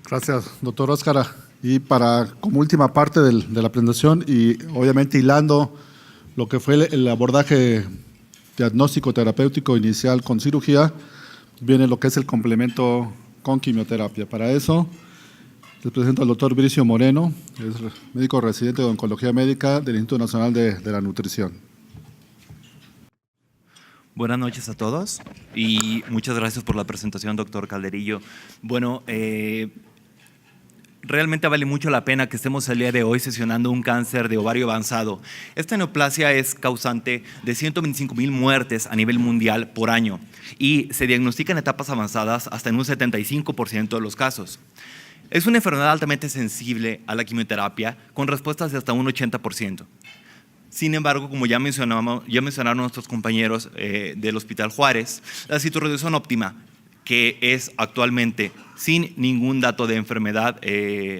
Gracias, doctor Óscar. Y como última parte de la presentación y obviamente hilando lo que fue el abordaje diagnóstico terapéutico inicial con cirugía, viene lo que es el complemento con quimioterapia. Para eso les presento al doctor Bricio Moreno, es médico residente de Oncología Médica del Instituto Nacional de la Nutrición. Buenas noches a todos y muchas gracias por la presentación, doctor Calderillo. Bueno, realmente vale mucho la pena que estemos el día de hoy sesionando un cáncer de ovario avanzado. Esta neoplasia es causante de 125,000 muertes a nivel mundial por año y se diagnostica en etapas avanzadas hasta en un 75% de los casos. Es una enfermedad altamente sensible a la quimioterapia con respuestas de hasta un 80%. Sin embargo, como ya mencionaron nuestros compañeros del Hospital Juárez, la citorreducción óptima, que es actualmente sin ningún dato de enfermedad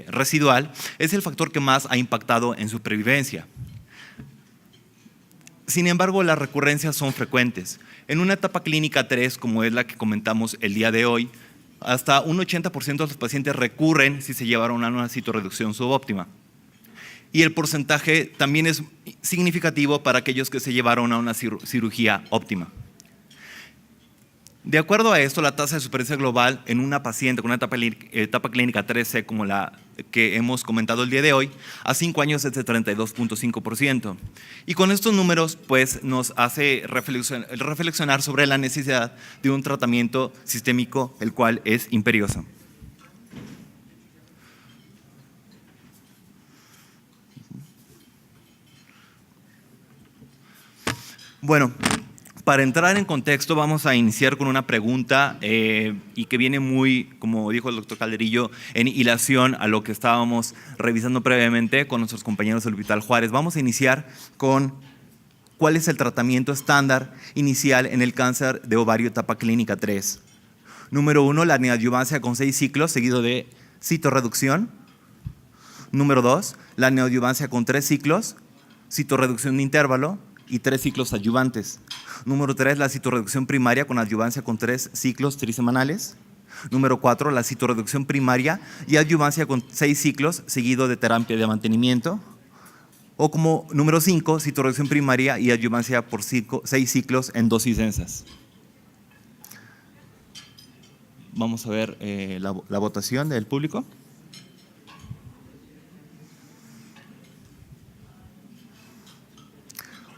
residual, es el factor que más ha impactado en supervivencia. Sin embargo, las recurrencias son frecuentes. En una etapa clínica 3, como es la que comentamos el día de hoy, hasta un 80% de los pacientes recurren si se llevaron a una citorreducción subóptima. Y el porcentaje también es significativo para aquellos que se llevaron a una cirugía óptima. De acuerdo a esto, la tasa de supervivencia global en una paciente con una etapa clínica 13 como la que hemos comentado el día de hoy, a 5 años es de 32.5%. Y con estos números pues, nos hace reflexionar sobre la necesidad de un tratamiento sistémico, el cual es imperioso. Bueno, para entrar en contexto vamos a iniciar con una pregunta y que viene muy, como dijo el doctor Calderillo, en hilación a lo que estábamos revisando previamente con nuestros compañeros del Hospital Juárez. Vamos a iniciar con cuál es el tratamiento estándar inicial en el cáncer de ovario etapa clínica 3. Número 1, la neoadyuvancia con 6 ciclos seguido de citorreducción. Número 2, la neoadyuvancia con 3 ciclos, citorreducción de intervalo y 3 ciclos adyuvantes. Número 3, la citorreducción primaria con adyuvancia con 3 ciclos trisemanales. Número 4, la citorreducción primaria y adyuvancia con 6 ciclos seguido de terapia de mantenimiento. O como número 5, citorreducción primaria y adyuvancia por 6 ciclos en dosis densas. Vamos a ver la votación del público.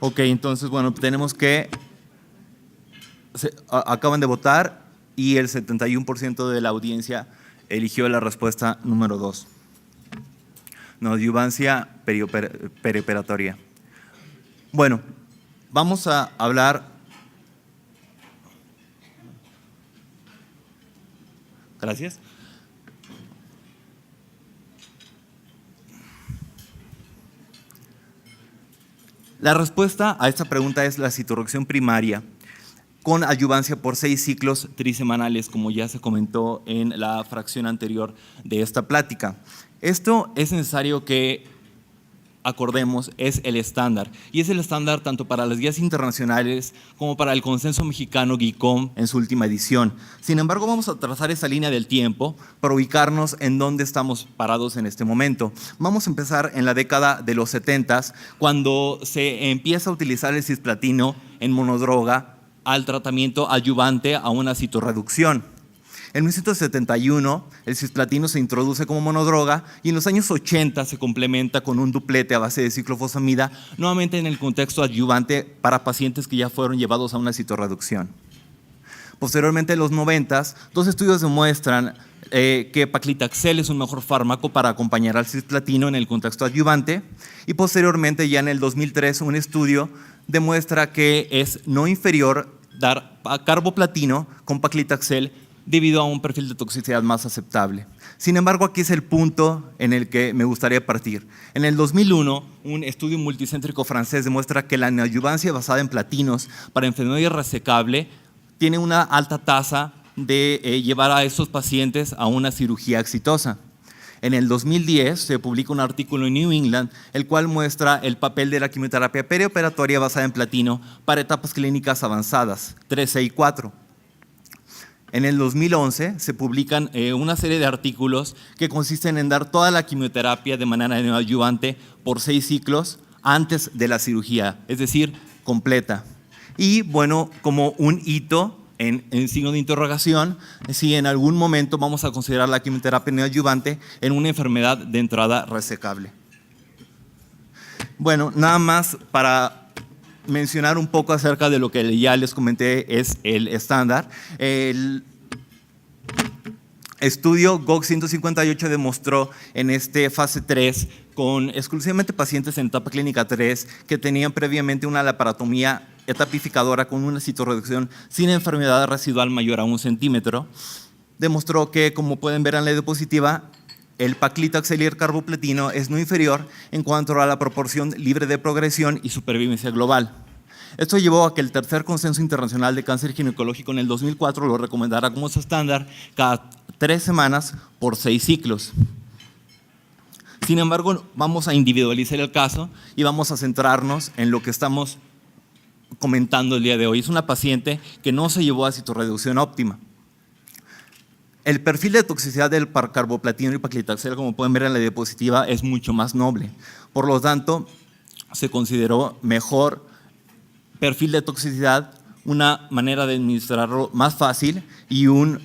Ok, entonces, bueno, tenemos que acaban de votar y el 71% de la audiencia eligió la respuesta número 2. Neoadyuvancia perioperatoria. Bueno, vamos a hablar. Gracias. La respuesta a esta pregunta es la citorreducción primaria con adyuvancia por 6 ciclos trisemanales, como ya se comentó en la fracción anterior de esta plática. Esto es necesario que acordemos, es el estándar, y es el estándar tanto para las guías internacionales como para el consenso mexicano GICOM en su última edición. Sin embargo, vamos a trazar esa línea del tiempo para ubicarnos en dónde estamos parados en este momento. Vamos a empezar en la década de los 70s, cuando se empieza a utilizar el cisplatino en monodroga al tratamiento adyuvante a una citorreducción. En 1971, el cisplatino se introduce como monodroga y en los años 80 se complementa con un duplete a base de ciclofosfamida, nuevamente en el contexto adyuvante para pacientes que ya fueron llevados a una citorreducción. Posteriormente, en los 90, 2 estudios demuestran que paclitaxel es un mejor fármaco para acompañar al cisplatino en el contexto adyuvante y posteriormente, ya en el 2003, un estudio demuestra que es no inferior dar carboplatino con paclitaxel debido a un perfil de toxicidad más aceptable. Sin embargo, aquí es el punto en el que me gustaría partir. En el 2001, un estudio multicéntrico francés demuestra que la neoadyuvancia basada en platinos para enfermedad resecable tiene una alta tasa de llevar a estos pacientes a una cirugía exitosa. En el 2010 se publica un artículo en New England, el cual muestra el papel de la quimioterapia perioperatoria basada en platino para etapas clínicas avanzadas, 13 y 4. En el 2011 se publican una serie de artículos que consisten en dar toda la quimioterapia de manera neoadyuvante por 6 ciclos antes de la cirugía, es decir, completa. Y bueno, como un hito en signo de interrogación, si en algún momento vamos a considerar la quimioterapia neoadyuvante en una enfermedad de entrada resecable. Bueno, nada más para mencionar un poco acerca de lo que ya les comenté es el estándar. El estudio GOG 158 demostró en este fase 3 con exclusivamente pacientes en etapa clínica 3 que tenían previamente una laparotomía etapificadora con una citorreducción sin enfermedad residual mayor a 1 centímetro. Demostró que, como pueden ver en la diapositiva, el paclitaxel y el carboplatino es no inferior en cuanto a la proporción libre de progresión y supervivencia global. Esto llevó a que el tercer consenso internacional de cáncer ginecológico en el 2004 lo recomendara como estándar cada 3 semanas por 6 ciclos. Sin embargo, vamos a individualizar el caso y vamos a centrarnos en lo que estamos comentando el día de hoy. Es una paciente que no se llevó a citorreducción óptima. El perfil de toxicidad del carboplatino y paclitaxel, como pueden ver en la diapositiva, es mucho más noble. Por lo tanto, se consideró mejor perfil de toxicidad, una manera de administrarlo más fácil y una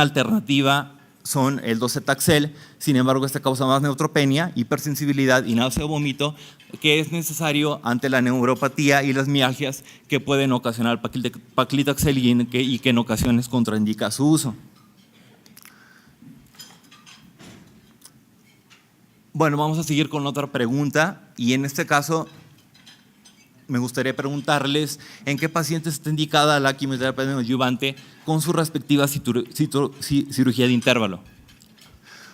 alternativa son el docetaxel. Sin embargo, esta causa más neutropenia, hipersensibilidad y náusea o vómito, que es necesario ante la neuropatía y las mialgias que pueden ocasionar paclitaxel y que en ocasiones contraindica su uso. Bueno, vamos a seguir con otra pregunta y en este caso me gustaría preguntarles en qué pacientes está indicada la quimioterapia neoadyuvante con su respectiva cirugía de intervalo.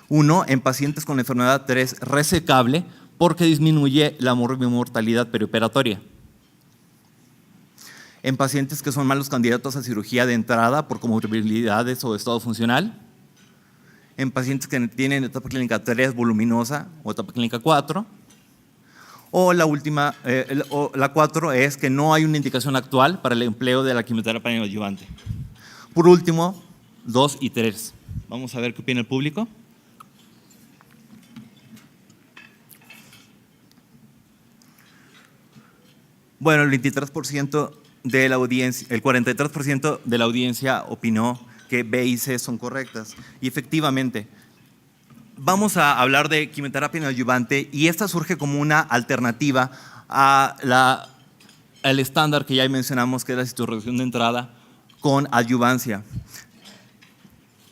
1, en pacientes con enfermedad 3 resecable porque disminuye la mortalidad perioperatoria. En pacientes que son malos candidatos a cirugía de entrada por comorbilidades o estado funcional. En pacientes que tienen etapa clínica 3 voluminosa o etapa clínica 4. O la última, la 4 es que no hay una indicación actual para el empleo de la quimioterapia neoadyuvante. Por último, 2 y 3. Vamos a ver qué opina el público. Bueno, el 23% de la audiencia, el 43% de la audiencia opinó que B y C son correctas. Y efectivamente, vamos a hablar de quimioterapia neoadyuvante y esta surge como una alternativa al estándar que ya mencionamos, que es la citorreducción de entrada con adyuvancia.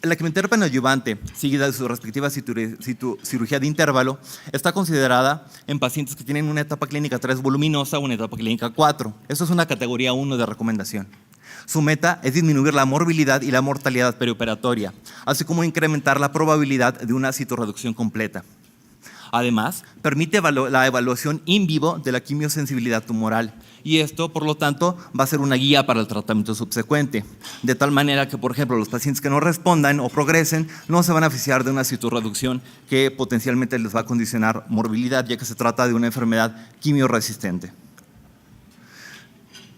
La quimioterapia neoadyuvante, seguida de su respectiva cirugía de intervalo, está considerada en pacientes que tienen una etapa clínica 3 voluminosa o una etapa clínica 4. Esto es una categoría 1 de recomendación. Su meta es disminuir la morbilidad y la mortalidad perioperatoria, así como incrementar la probabilidad de una citorreducción completa. Además, permite la evaluación in vivo de la quimiosensibilidad tumoral y esto, por lo tanto, va a ser una guía para el tratamiento subsecuente, de tal manera que, por ejemplo, los pacientes que no respondan o progresen no se van a beneficiar de una citorreducción que potencialmente les va a condicionar morbilidad, ya que se trata de una enfermedad quimioresistente.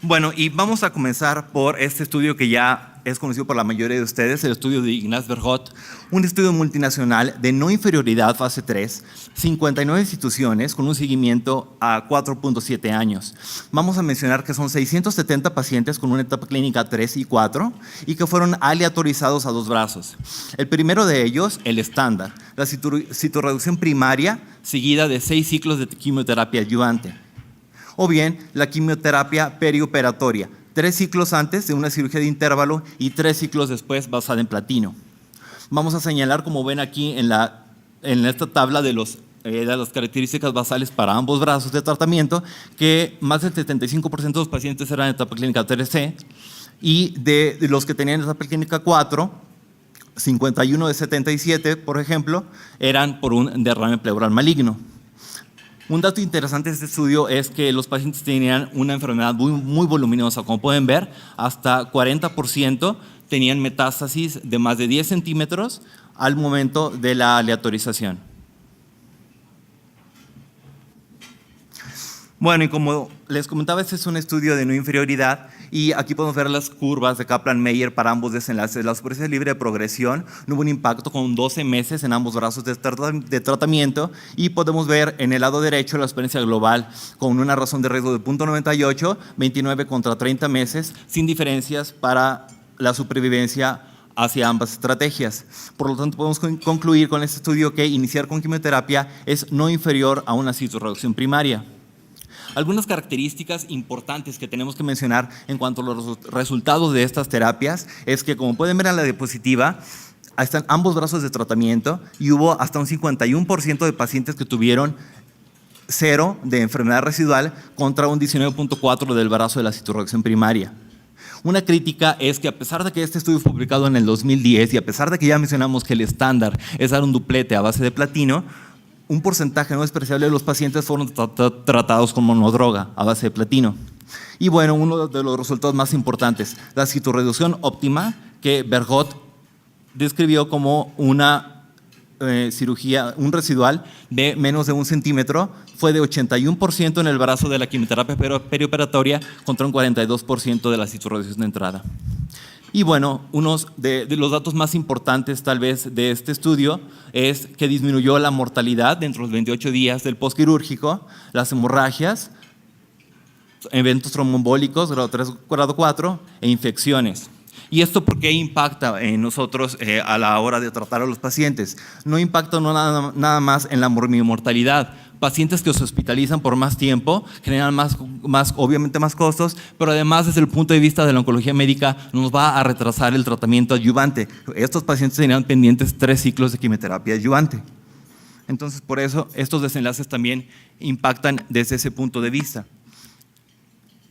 Bueno, y vamos a comenzar por este estudio que ya es conocido por la mayoría de ustedes, el estudio de Ignaz Verhot, un estudio multinacional de no inferioridad fase 3, 59 instituciones con un seguimiento a 4.7 años. Vamos a mencionar que son 670 pacientes con una etapa clínica 3 y 4 y que fueron aleatorizados a 2 brazos. El primero de ellos, el estándar, la citorreducción primaria seguida de 6 ciclos de quimioterapia adyuvante. O bien la quimioterapia perioperatoria, 3 ciclos antes de una cirugía de intervalo y 3 ciclos después basada en platino. Vamos a señalar, como ven aquí en esta tabla de las características basales para ambos brazos de tratamiento, que más del 75% de los pacientes eran en etapa clínica 3C y de los que tenían etapa clínica 4, 51 de 77, por ejemplo, eran por un derrame pleural maligno. Un dato interesante de este estudio es que los pacientes tenían una enfermedad muy voluminosa. Como pueden ver, hasta 40% tenían metástasis de más de 10 centímetros al momento de la aleatorización. Bueno, y como les comentaba, este es un estudio de no inferioridad y aquí podemos ver las curvas de Kaplan-Meier para ambos desenlaces. La superficie libre de progresión no hubo un impacto con 12 meses en ambos brazos de tratamiento y podemos ver en el lado derecho la experiencia global con una razón de riesgo de 0.98, 29 contra 30 meses, sin diferencias para la supervivencia hacia ambas estrategias. Por lo tanto, podemos concluir con este estudio que iniciar con quimioterapia es no inferior a una citorreducción primaria. Algunas características importantes que tenemos que mencionar en cuanto a los resultados de estas terapias es que, como pueden ver en la diapositiva, están ambos brazos de tratamiento y hubo hasta un 51% de pacientes que tuvieron 0 de enfermedad residual contra un 19.4% del brazo de la citorreducción primaria. Una crítica es que, a pesar de que este estudio fue publicado en el 2010 y a pesar de que ya mencionamos que el estándar es dar un duplete a base de platino, un porcentaje no despreciable de los pacientes fueron tratados con monodroga a base de platino. Y bueno, uno de los resultados más importantes, la citorreducción óptima, que Bergot describió como una cirugía, un residual de menos de 1 centímetro, fue de 81% en el brazo de la quimioterapia perioperatoria contra un 42% de la citorreducción de entrada. Y bueno, uno de los datos más importantes tal vez de este estudio es que disminuyó la mortalidad dentro de los 28 días del postquirúrgico, las hemorragias, eventos tromboembólicos grado 3, grado 4 e infecciones. ¿Y esto por qué impacta en nosotros a la hora de tratar a los pacientes? No impacta nada más en la mortalidad. Pacientes que se hospitalizan por más tiempo generan obviamente más costos, pero además desde el punto de vista de la oncología médica nos va a retrasar el tratamiento adyuvante. Estos pacientes tenían pendientes 3 ciclos de quimioterapia adyuvante. Entonces, por eso estos desenlaces también impactan desde ese punto de vista.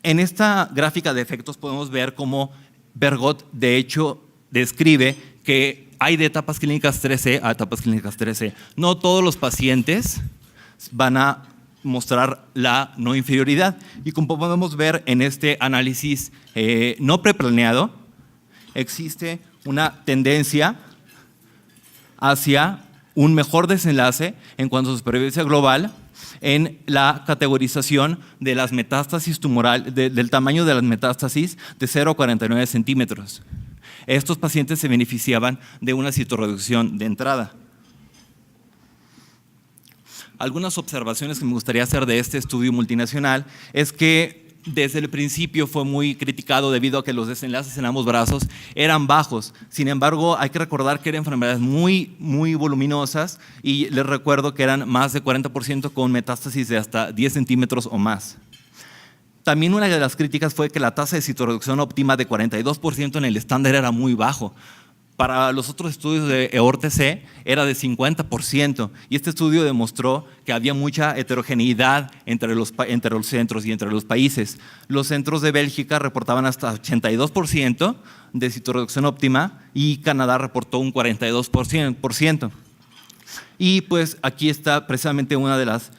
En esta gráfica de efectos podemos ver cómo Bergot, de hecho, describe que hay de etapas clínicas 3C a etapas clínicas 3C. No todos los pacientes van a mostrar la no inferioridad. Y como podemos ver en este análisis no preplaneado, existe una tendencia hacia un mejor desenlace en cuanto a supervivencia global en la categorización de las metástasis tumoral, del tamaño de las metástasis de 0 a 49 centímetros. Estos pacientes se beneficiaban de una citorreducción de entrada. Algunas observaciones que me gustaría hacer de este estudio multinacional es que desde el principio fue muy criticado debido a que los desenlaces en ambos brazos eran bajos. Sin embargo, hay que recordar que eran enfermedades muy voluminosas y les recuerdo que eran más de 40% con metástasis de hasta 10 centímetros o más. También una de las críticas fue que la tasa de citorreducción óptima de 42% en el estándar era muy bajo. Para los otros estudios de EORTC era de 50% y este estudio demostró que había mucha heterogeneidad entre los centros y entre los países. Los centros de Bélgica reportaban hasta 82% de citorreducción óptima y Canadá reportó un 42%. Y pues aquí está precisamente una de las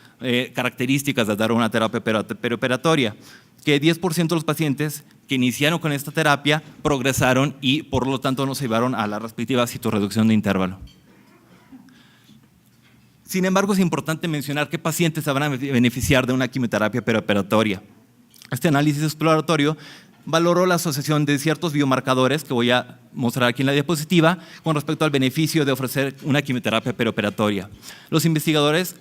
características de dar una terapia perioperatoria, que 10% de los pacientes que iniciaron con esta terapia progresaron y por lo tanto no se llevaron a la respectiva citorreducción de intervalo. Sin embargo, es importante mencionar qué pacientes se van a beneficiar de una quimioterapia perioperatoria. Este análisis exploratorio valoró la asociación de ciertos biomarcadores que voy a mostrar aquí en la diapositiva con respecto al beneficio de ofrecer una quimioterapia perioperatoria. Los investigadores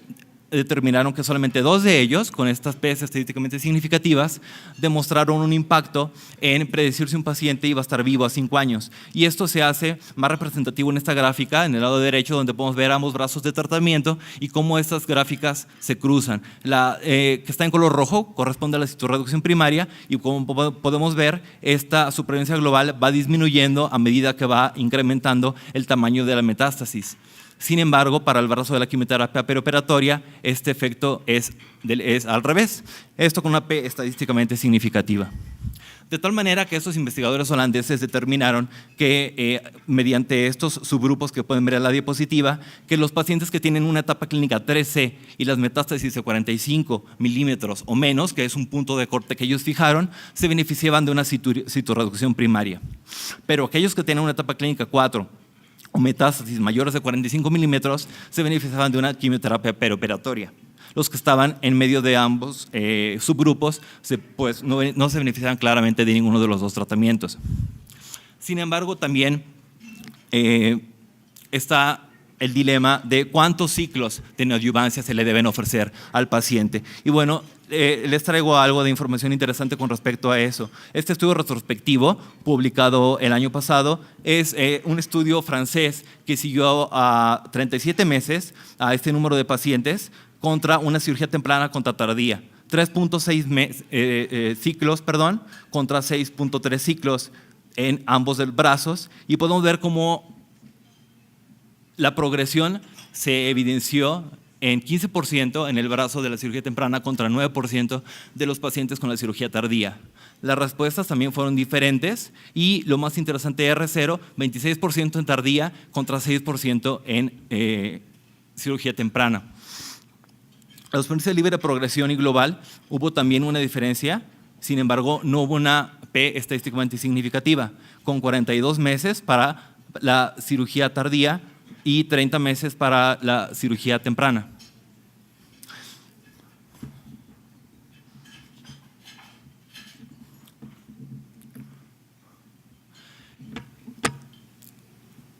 determinaron que solamente 2 de ellos, con estas P's estadísticamente significativas, demostraron un impacto en predecir si un paciente iba a estar vivo a 5 años. Y esto se hace más representativo en esta gráfica, en el lado derecho, donde podemos ver ambos brazos de tratamiento y cómo estas gráficas se cruzan. La que está en color rojo corresponde a la citorreducción primaria y como podemos ver, esta supervivencia global va disminuyendo a medida que va incrementando el tamaño de la metástasis. Sin embargo, para el brazo de la quimioterapia perioperatoria, este efecto es al revés. Esto con una P estadísticamente significativa. De tal manera que estos investigadores holandeses determinaron que mediante estos subgrupos que pueden ver en la diapositiva, que los pacientes que tienen una etapa clínica 3C y las metástasis de 45 milímetros o menos, que es un punto de corte que ellos fijaron, se beneficiaban de una citorreducción primaria. Pero aquellos que tienen una etapa clínica 4 o metástasis mayores de 45 milímetros se beneficiaban de una quimioterapia perioperatoria. Los que estaban en medio de ambos subgrupos pues, no se beneficiaban claramente de ninguno de los dos tratamientos. Sin embargo, también está el dilema de cuántos ciclos de neoadyuvancia se le deben ofrecer al paciente. Y bueno, les traigo algo de información interesante con respecto a eso. Este estudio retrospectivo, publicado el año pasado, es un estudio francés que siguió a 37 meses a este número de pacientes contra una cirugía temprana contra tardía. 3.6 ciclos, contra 6.3 ciclos en ambos de los brazos, y podemos ver cómo la progresión se evidenció en 15% en el brazo de la cirugía temprana contra 9% de los pacientes con la cirugía tardía. Las respuestas también fueron diferentes y lo más interesante, R0, 26% en tardía contra 6% en cirugía temprana. La supervivencia libre de progresión y global hubo también una diferencia, sin embargo no hubo una P estadísticamente significativa, con 42 meses para la cirugía tardía y 30 meses para la cirugía temprana.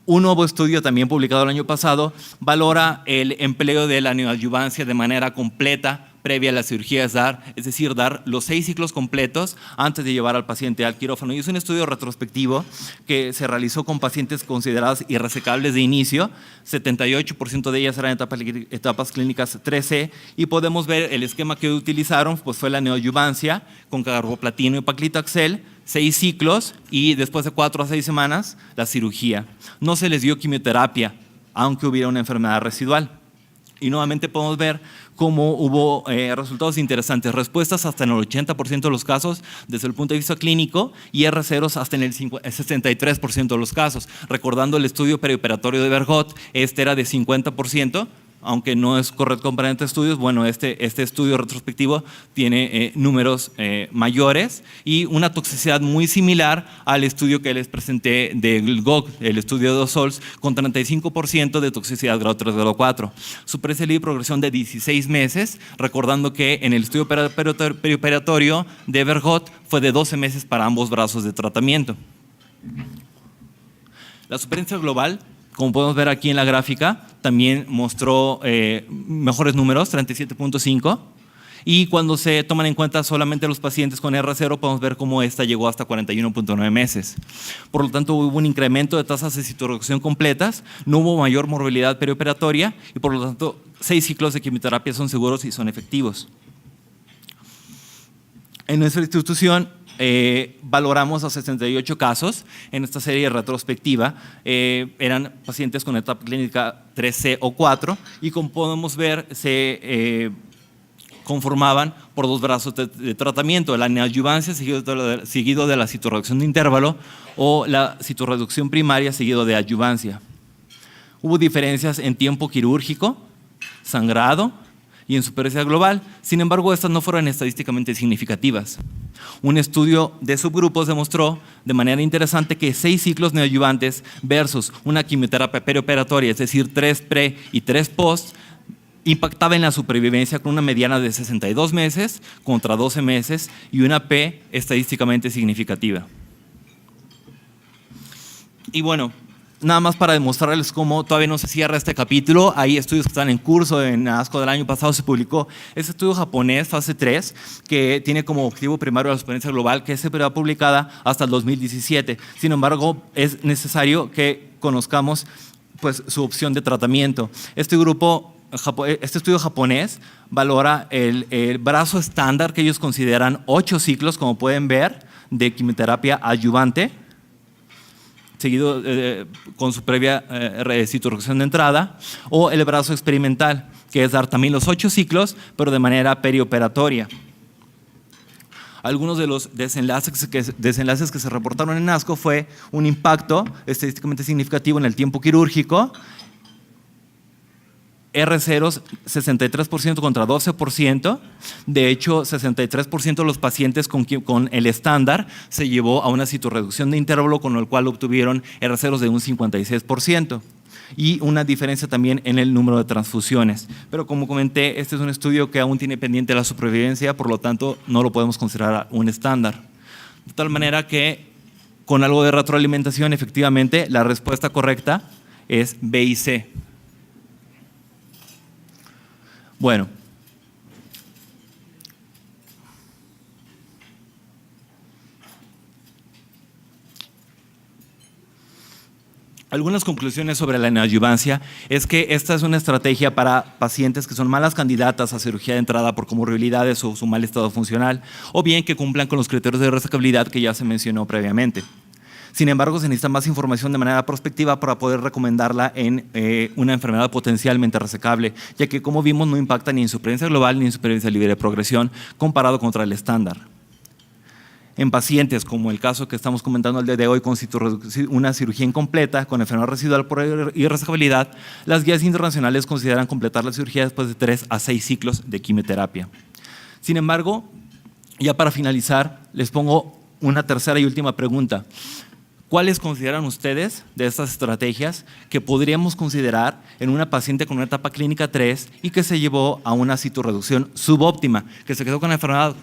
Un nuevo estudio también publicado el año pasado valora el empleo de la neoadyuvancia de manera completa previa a la cirugía SDAR, es decir, dar los 6 ciclos completos antes de llevar al paciente al quirófano. Y es un estudio retrospectivo que se realizó con pacientes consideradas irresecables de inicio, 78% de ellas eran etapas clínicas 3C, y podemos ver el esquema que utilizaron, pues fue la neoadyuvancia con carboplatino y paclitaxel, 6 ciclos, y después de 4 a 6 semanas la cirugía. No se les dio quimioterapia, aunque hubiera una enfermedad residual. Y nuevamente podemos ver cómo hubo resultados interesantes, respuestas hasta en el 80% de los casos desde el punto de vista clínico y R0 hasta en el 63% de los casos. Recordando el estudio perioperatorio de Bergot, este era de 50%, aunque no es correcto comparar entre estudios. Bueno, este estudio retrospectivo tiene números mayores y una toxicidad muy similar al estudio que les presenté del GOG, el estudio de Sols, con 35% de toxicidad grado 3, grado 4. Supervivencia libre de progresión de 16 meses, recordando que en el estudio perioperatorio de Bergot fue de 12 meses para ambos brazos de tratamiento. La supervivencia global, como podemos ver aquí en la gráfica, también mostró mejores números, 37.5, y cuando se toman en cuenta solamente los pacientes con R0, podemos ver cómo esta llegó hasta 41.9 meses. Por lo tanto, hubo un incremento de tasas de citorreducción completas, no hubo mayor morbilidad perioperatoria y por lo tanto 6 ciclos de quimioterapia son seguros y son efectivos. En nuestra institución valoramos a 68 casos en esta serie retrospectiva. Eran pacientes con etapa clínica 3C o 4 y como podemos ver se conformaban por 2 brazos de tratamiento: la neoadyuvancia seguido de la citorreducción de intervalo o la citorreducción primaria seguido de adyuvancia. Hubo diferencias en tiempo quirúrgico, sangrado y en supervivencia global. Sin embargo, estas no fueron estadísticamente significativas. Un estudio de subgrupos demostró de manera interesante que 6 ciclos neoadyuvantes versus una quimioterapia perioperatoria, es decir, 3 pre y 3 post, impactaba en la supervivencia con una mediana de 62 meses contra 12 meses y una P estadísticamente significativa. Y bueno, nada más para demostrarles cómo todavía no se cierra este capítulo, hay estudios que están en curso. En ASCO del año pasado se publicó este estudio japonés, fase 3, que tiene como objetivo primario la supervivencia global, que se será publicada hasta el 2017. Sin embargo, es necesario que conozcamos pues, su opción de tratamiento. Este estudio japonés valora el brazo estándar que ellos consideran 8 ciclos, como pueden ver, de quimioterapia adyuvante, seguido con su previa citorreducción de entrada, o el brazo experimental, que es dar también los 8 ciclos, pero de manera perioperatoria. Algunos de los desenlaces que se reportaron en ASCO fue un impacto estadísticamente significativo en el tiempo quirúrgico, R0 63% contra 12%. De hecho, 63% de los pacientes con el estándar se llevó a una citorreducción de intervalo, con el cual obtuvieron R0 de un 56%. y una diferencia también en el número de transfusiones. Pero como comenté, este es un estudio que aún tiene pendiente la supervivencia, por lo tanto no lo podemos considerar un estándar. De tal manera que con algo de retroalimentación, efectivamente, la respuesta correcta es B y C. Bueno. Algunas conclusiones sobre la neoadyuvancia es que esta es una estrategia para pacientes que son malas candidatas a cirugía de entrada por comorbilidades o su mal estado funcional, o bien que cumplan con los criterios de resecabilidad que ya se mencionó previamente. Sin embargo, se necesita más información de manera prospectiva para poder recomendarla en una enfermedad potencialmente resecable, ya que, como vimos, no impacta ni en supervivencia global ni en supervivencia libre de progresión comparado contra el estándar. En pacientes, como el caso que estamos comentando el día de hoy, con una cirugía incompleta con enfermedad residual por irresecabilidad, las guías internacionales consideran completar la cirugía después de 3 a 6 ciclos de quimioterapia. Sin embargo, ya para finalizar, les pongo una tercera y última pregunta. ¿Cuáles consideran ustedes de estas estrategias que podríamos considerar en una paciente con una etapa clínica 3 y que se llevó a una citorreducción subóptima, que se quedó con la enfermedad?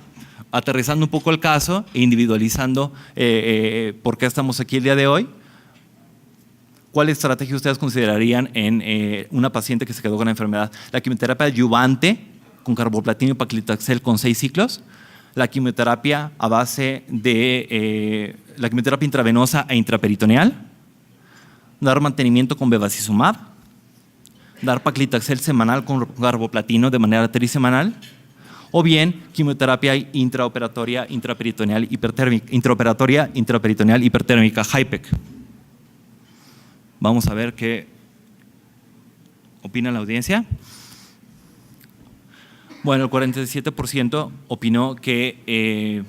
Aterrizando un poco el caso e individualizando por qué estamos aquí el día de hoy, ¿cuál estrategia ustedes considerarían en una paciente que se quedó con la enfermedad? La quimioterapia adyuvante con carboplatino y paclitaxel con 6 ciclos, la quimioterapia a base de la quimioterapia intravenosa e intraperitoneal, dar mantenimiento con bevacizumab, dar paclitaxel semanal con carboplatino de manera trisemanal, o bien quimioterapia intraoperatoria intraperitoneal hipertérmica, HIPEC. Vamos a ver qué opina la audiencia. Bueno, el 47% opinó que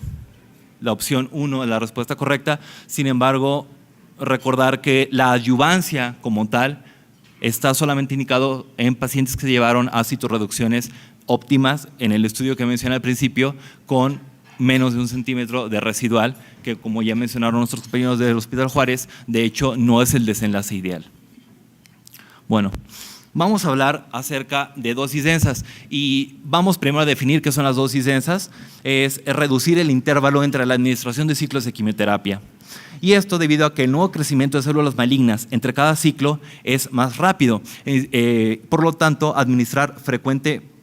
la opción 1 es la respuesta correcta. Sin embargo, recordar que la adyuvancia como tal está solamente indicado en pacientes que se llevaron a citorreducciones óptimas en el estudio que mencioné al principio, con menos de 1 centímetro de residual, que, como ya mencionaron nuestros compañeros del Hospital Juárez, de hecho no es el desenlace ideal. Bueno, vamos a hablar acerca de dosis densas y vamos primero a definir qué son las dosis densas. Es reducir el intervalo entre la administración de ciclos de quimioterapia. Y esto debido a que el nuevo crecimiento de células malignas entre cada ciclo es más rápido. Por lo tanto, administrar frecuentemente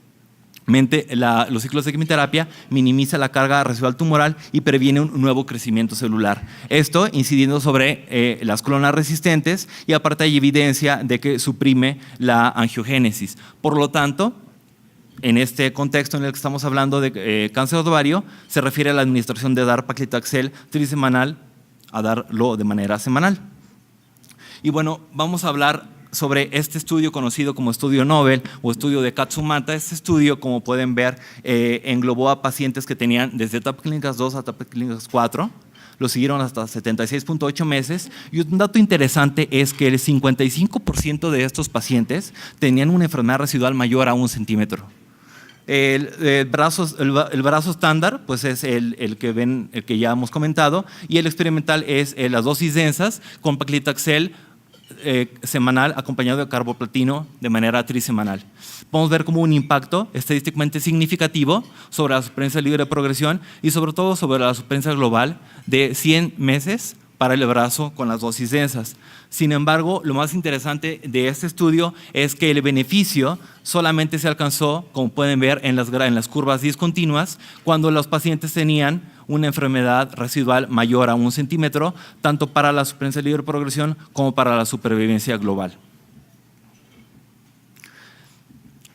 los ciclos de quimioterapia minimiza la carga residual tumoral y previene un nuevo crecimiento celular. Esto incidiendo sobre las clonas resistentes, y aparte hay evidencia de que suprime la angiogénesis. Por lo tanto, en este contexto en el que estamos hablando de cáncer de ovario, se refiere a la administración de dar paclitaxel trisemanal a darlo de manera semanal. Y bueno, vamos a hablar sobre este estudio conocido como estudio Nobel o estudio de Katsumata. Este estudio, como pueden ver, englobó a pacientes que tenían desde etapas clínicas 2 a etapas clínicas 4, lo siguieron hasta 76.8 meses, y un dato interesante es que el 55% de estos pacientes tenían una enfermedad residual mayor a 1 centímetro. El brazo estándar pues es el que ven, el que ya hemos comentado, y el experimental es las dosis densas con paclitaxel semanal acompañado de carboplatino de manera trisemanal. Podemos ver como un impacto estadísticamente significativo sobre la supervivencia libre de progresión y sobre todo sobre la supervivencia global de 100 meses para el brazo con las dosis densas. Sin embargo, lo más interesante de este estudio es que el beneficio solamente se alcanzó, como pueden ver en las curvas discontinuas, cuando los pacientes tenían una enfermedad residual mayor a 1 centímetro, tanto para la supervivencia libre de progresión como para la supervivencia global.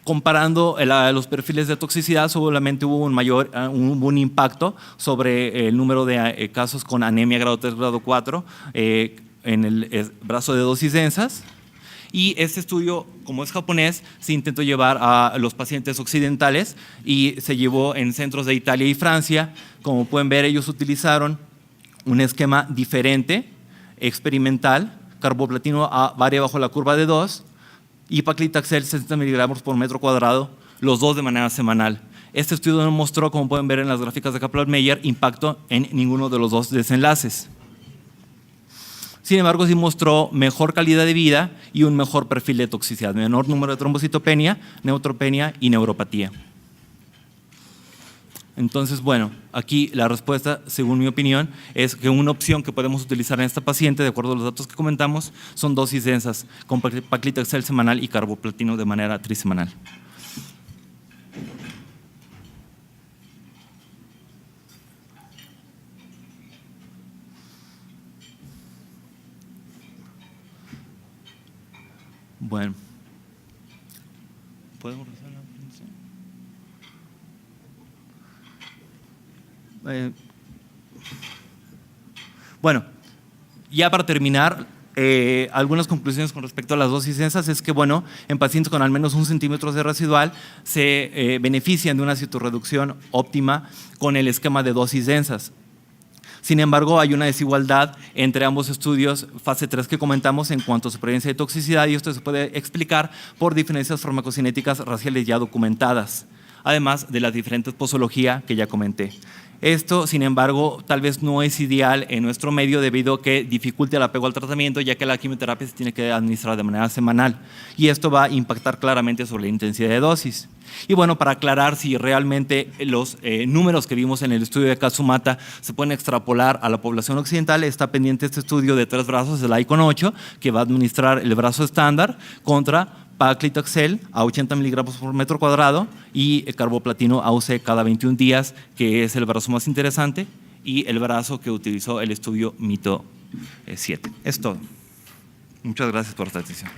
Comparando los perfiles de toxicidad, solamente hubo un impacto sobre el número de casos con anemia grado 3, grado 4 en el brazo de dosis densas. Y este estudio, como es japonés, se intentó llevar a los pacientes occidentales y se llevó en centros de Italia y Francia. Como pueden ver, ellos utilizaron un esquema diferente, experimental, carboplatino varia bajo la curva de 2 y paclitaxel 60 miligramos por metro cuadrado, los dos de manera semanal. Este estudio no mostró, como pueden ver en las gráficas de Kaplan-Meier, impacto en ninguno de los dos desenlaces. Sin embargo, sí mostró mejor calidad de vida y un mejor perfil de toxicidad, menor número de trombocitopenia, neutropenia y neuropatía. Entonces, bueno, aquí la respuesta, según mi opinión, es que una opción que podemos utilizar en esta paciente, de acuerdo a los datos que comentamos, son dosis densas con paclitaxel semanal y carboplatino de manera trisemanal. Bueno, ¿podemos revisar la presentación? Bueno, ya para terminar, algunas conclusiones con respecto a las dosis densas es que, bueno, en pacientes con al menos 1 centímetro de residual se benefician de una citorreducción óptima con el esquema de dosis densas. Sin embargo, hay una desigualdad entre ambos estudios fase 3 que comentamos en cuanto a supervivencia de toxicidad, y esto se puede explicar por diferencias farmacocinéticas raciales ya documentadas, además de la diferente posología que ya comenté. Esto, sin embargo, tal vez no es ideal en nuestro medio debido a que dificulta el apego al tratamiento, ya que la quimioterapia se tiene que administrar de manera semanal, y esto va a impactar claramente sobre la intensidad de dosis. Y bueno, para aclarar si realmente los números que vimos en el estudio de Kazumata se pueden extrapolar a la población occidental, está pendiente este estudio de 3 brazos, el ICON 8, que va a administrar el brazo estándar contra paclitaxel a 80 miligramos por metro cuadrado y carboplatino AUC cada 21 días, que es el brazo más interesante, y el brazo que utilizó el estudio MITO 7. Es todo. Muchas gracias por su atención.